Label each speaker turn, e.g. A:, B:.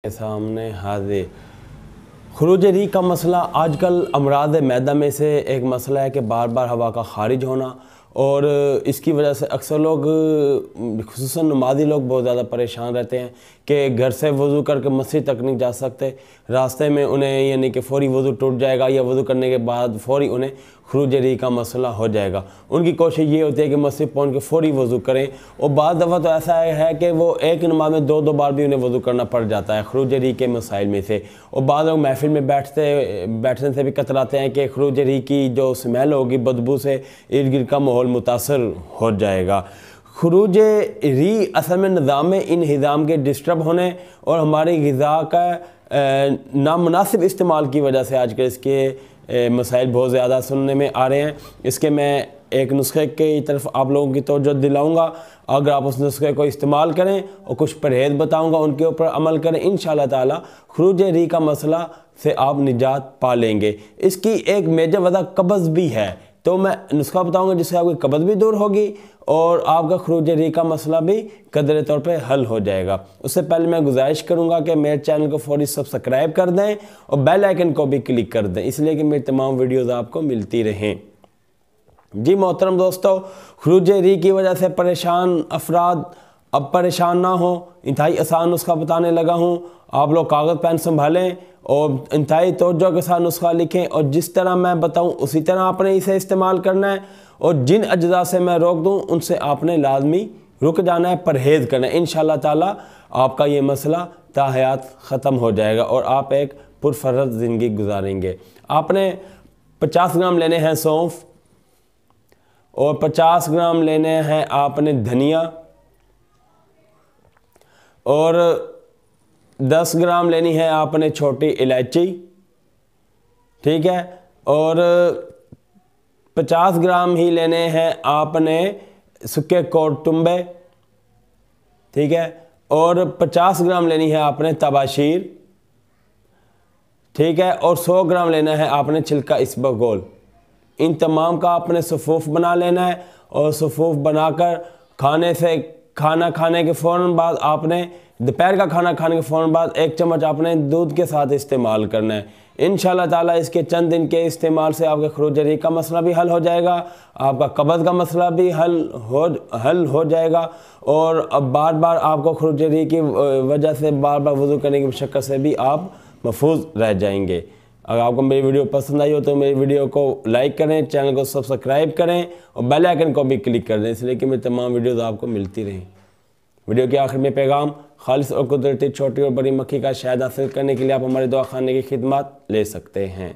A: के सामने हाजिर। खुरूज री का मसला आजकल अमराद मैदा में से एक मसला है कि बार बार हवा का खारिज होना, और इसकी वजह से अक्सर लोग खुसूसन नमाजी लोग बहुत ज़्यादा परेशान रहते हैं कि घर से वज़ू करके मस्जिद तक नहीं जा सकते। रास्ते में उन्हें यानी कि फ़ौरी वज़ू टूट जाएगा या वज़ू करने के बाद फ़ौरी उन्हें खुरूज री का मसला हो जाएगा। उनकी कोशिश ये होती है कि मस्जिद पहुँच के फ़ौरी वज़ू करें, और बाद दफ़ा तो ऐसा है कि वो एक नमाज में दो बार भी उन्हें वज़ू करना पड़ जाता है खुरूज री के मसाइल में से। और बाद लोग महफिल में बैठने से भी कतराते हैं कि खुरूज री की जो स्मेल होगी, बदबू से इर्द गिर्द का माहौल मुतासर हो जाएगा। खुरूज री असल में निज़ाम इंहिज़ाम के डिस्टर्ब होने और हमारी ग़िज़ा का नामुनासिब इस्तेमाल की वजह से आजकल इसके मसाइल बहुत ज़्यादा सुनने में आ रहे हैं। इसके मैं एक नुस्खे की तरफ आप लोगों की तवज्जो दिलाऊंगा। अगर आप उस नुस्खे को इस्तेमाल करें और कुछ परहेज़ बताऊंगा, उनके ऊपर अमल करें, इंशाअल्लाह ताला खुरूज री का मसला से आप निजात पा लेंगे। इसकी एक मेजर वजह कब्ज़ भी है, तो मैं नुस्खा बताऊंगा जिससे आपकी कब्ज़ भी दूर होगी और आपका खुरूज री का मसला भी कदरे तौर पे हल हो जाएगा। उससे पहले मैं गुजारिश करूंगा कि मेरे चैनल को फौरी सब्सक्राइब कर दें और बेल आइकन को भी क्लिक कर दें, इसलिए कि मेरी तमाम वीडियोज़ आपको मिलती रहें। जी मोहतरम दोस्तों, खुरूज री की वजह से परेशान अफराद अब परेशान ना हो, इंतहाई आसान नुस्खा बताने लगा हूँ। आप लोग कागज़ पेन संभालें और इंतहाई तवज्जो के साथ नुस्खा लिखें, और जिस तरह मैं बताऊँ उसी तरह आपने इसे इस्तेमाल करना है, और जिन अज्जा से मैं रोक दूँ उनसे आपने लाजमी रुक जाना है, परहेज़ करना है। इंशाअल्लाह ताला आपका ये मसला ताहयात ख़त्म हो जाएगा और आप एक पुरफरत ज़िंदगी गुजारेंगे। आपने 50 ग्राम लेने हैं सौंफ, और 50 ग्राम लेने हैं आपने धनिया, और 10 ग्राम लेनी है आपने छोटी इलायची, ठीक है, और 50 ग्राम ही लेने हैं आपने सूखे कोरटुम्बे, ठीक है, और 50 ग्राम लेनी है आपने तबाशीर, ठीक है, और 100 ग्राम लेना है आपने छिलका इसबगोल। इन तमाम का आपने सफ़ूफ बना लेना है, और सफ़ूफ बनाकर खाना खाने के फ़ौरन बाद आपने दोपहर का खाना खाने के फ़ौरन बाद 1 चम्मच आपने दूध के साथ इस्तेमाल करना है। इंशाअल्लाह ताला इसके चंद दिन के इस्तेमाल से आपके खुरूज री का मसला भी हल हो जाएगा, आपका कब्ज़ का मसला भी हल हो जाएगा, और अब बार बार आपको खुरूज री की वजह से बार बार वज़ू करने की मशक्क़त से भी आप महफूज रह जाएंगे। अगर आपको मेरी वीडियो पसंद आई हो तो मेरी वीडियो को लाइक करें, चैनल को सब्सक्राइब करें और बेल आइकन को भी क्लिक कर दें, इसलिए कि मेरी तमाम वीडियोज़ आपको मिलती रहें। वीडियो के आखिर में पैगाम, खालिस और कुदरती छोटी और बड़ी मक्खी का शहद हासिल करने के लिए आप हमारे दवाखाने की खिदमत ले सकते हैं।